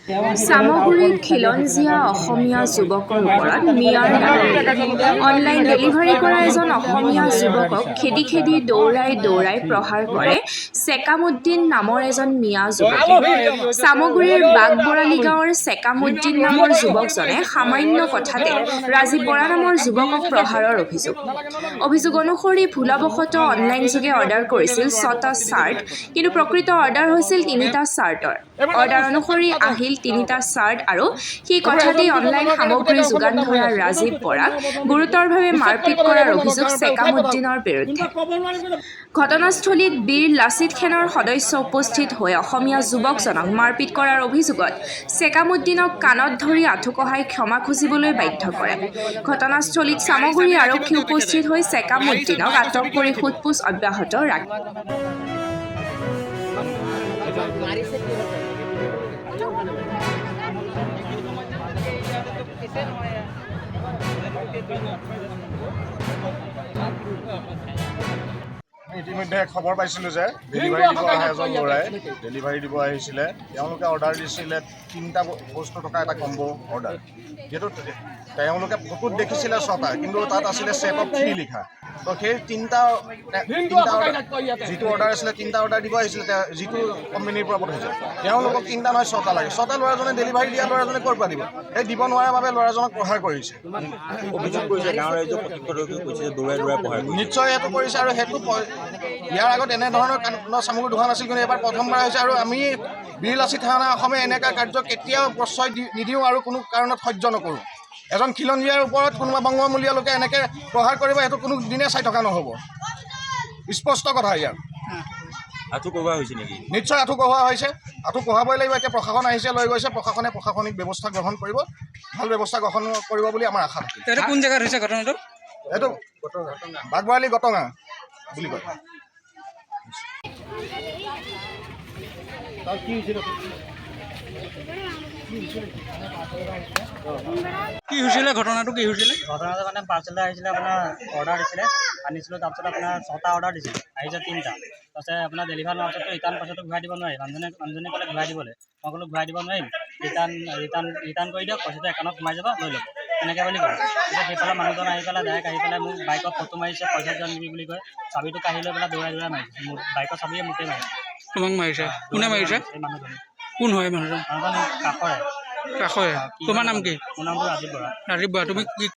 চামগুৰিৰ খিলঞ্জীয়া অসমীয়া যুৱকৰ ওপৰত মিয়াৰ ডাকাতি। অনলাইন ডেলিভাৰী কৰা এজন অসমীয়া যুৱকক খেদি খেদি দৌৰাই প্ৰহাৰ কৰে চেকামুদ্দিন নামৰ এজন মিয়া যুৱকে। চামগুৰিৰ বাগবৰালী গাঁৱৰ চেকামুদ্দিন নামৰ যুৱকজনে সামান্য কথাতে ৰাজীৱ বৰা নামৰ যুৱকক প্ৰহাৰৰ অভিযোগ অনুসৰি ভুলবশতঃ অনলাইনযোগে অৰ্ডাৰ কৰিছিল 6টা চাৰ্ট, কিন্তু প্ৰকৃত অৰ্ডাৰ হৈছিল 3টা চাৰ্টৰ। অৰ্ডাৰ অনুসৰি আহিল 3টা চাৰ্ট আৰু সেই কথাতেই অনলাইন সামগ্ৰী যোগান ধৰা ৰাজীৱ বৰাক গুৰুতৰভাৱে মাৰপিট কৰাৰ অভিযোগ চেকামুদ্দিনৰ বিৰুদ্ধে। ঘটনাস্থলীত বীৰ লাচিত সেনৰ সদস্য উপস্থিত হৈ অসমীয়া যুৱকজনক মাৰপিট কৰাৰ অভিযোগত চেকামুদ্দিনক কাণত ধৰি আঁঠু কঢ়াই ক্ষমা খুজিবলৈ বাধ্য কৰে। ঘটনাস্থলীত চামগুৰি আৰক্ষী উপস্থিত হৈ চেকামুদ্দিনক আটক কৰি সোধপোছ অব্যাহত ৰাখে। ইতিমধ্যে খবৰ পাইছিলোঁ যে ডেলিভাৰী দিব অহা এজন ল'ৰাই ডেলিভাৰী দিব আহিছিলে। তেওঁলোকে অৰ্ডাৰ দিছিলে 3টা বস্তু থকা এটা কম্বো অৰ্ডাৰ। যিহেতু তেওঁলোকে ফটোত দেখিছিলে 6টা, কিন্তু তাত আছিলে ছেট অফ 3 লিখা। তো সেই 3টা যিটো অৰ্ডাৰ আছিলে 3টা অৰ্ডাৰ দিব আহিছিলে, যিটো কোম্পানীৰ পৰা পঠাইছে তেওঁলোকক 3টা নহয় 6টা লাগে। 6টা ল'ৰাজনে ডেলিভাৰী দিয়া ল'ৰাজনে ক'ৰ পৰা দিব? সেই দিব নোৱাৰাৰ বাবে ল'ৰাজনক প্ৰহাৰ কৰিছে। অভিযোগ কৰিছে গাঁৱৰ ৰাইজক প্ৰত্যক্ষদৰ্শীয়ে কৈছে যে দৌৰাই প্ৰহাৰ কৰিছে। নিশ্চয় সেইটো কৰিছে, আৰু সেইটো ইয়াৰ আগত এনেধৰণৰ কাণ্ড চামগুৰিত হোৱা নাছিল, কিন্তু এইবাৰ প্ৰথমবাৰ হৈছে। আৰু আমি বীৰ লাচিত সেনা অসমে এনেকুৱা কাৰ্য কেতিয়াও প্ৰশ্ৰয় নিদিওঁ আৰু কোনো কাৰণত সহ্য নকৰোঁ। এজন খিলঞ্জীয়াৰ ওপৰত কোনোবা বংগমূলীয় লোকে এনেকৈ প্ৰহাৰ কৰিব, সেইটো কোনো দিনে চাই থকা নহ'ব। স্পষ্ট কথা ইয়াৰ। আঁঠু কঢ়োৱা হৈছে নেকি? নিশ্চয় আঁঠু কঢ়োৱা হৈছে, আঁঠু কঢ়াবই লাগিব। এতিয়া প্ৰশাসন আহিছে, লৈ গৈছে, প্ৰশাসনে প্ৰশাসনিক ব্যৱস্থা গ্ৰহণ কৰিব, ভাল ব্যৱস্থা গ্ৰহণ কৰিব বুলি আমাৰ আশা থাকিল। এইটো কোন জেগাত হৈছে ঘটনাটো? এইটো বাগবৰালী গটঙা বুলি কয়। কি হৈছিলে ঘটনাটো? কি হৈছিলে? ঘটনাটো মানে পাৰ্চেল আহিছিলে, আপোনাৰ অৰ্ডাৰ দিছিলে, আনিছিলোঁ। তাৰপিছত আপোনাৰ 6টা অৰ্ডাৰ দিছিলে, আহিছে 3টা। তাৰপিছত আপোনাৰ ডেলিভাৰ হোৱাৰ পাছতো ৰিটাৰ্ণ পাছতো ঘূৰাই দিব নোৱাৰি। মানুহজনে ক'লে ঘূৰাই দিবলৈ, মই ক'লোঁ ঘূৰাই দিব নোৱাৰিম, ৰিটাৰ্ণ কৰি দিয়ক, পইচাটো একাউণ্টত সোমাই যাব, লৈ ল'ব, এনেকৈ বুলি কয়। তাৰপিছত সেইফালে মানুহজন আহি পেলাই ডাইৰেক্ট আহি পেলাই মোক বাইকত ফটো মাৰিছে, পইচা দিয়ক নিবি বুলি কয়। চাবিটো কাঢ়ি লৈ পেলাই দৌৰাই মাৰিছে। মোৰ বাইকৰ চাবিয়ে মোকে মাৰিছে। তোমাক মাৰিছে? কোনে মাৰিছে? এই মানুহজনে। কোন হয় মানুহজন? মানুহজন কাষৰে। কাষৰে। তোমাৰ নাম কি? মোৰ নামটো ৰাজীৱ বৰা। ৰাজীৱ বৰা। তুমি কি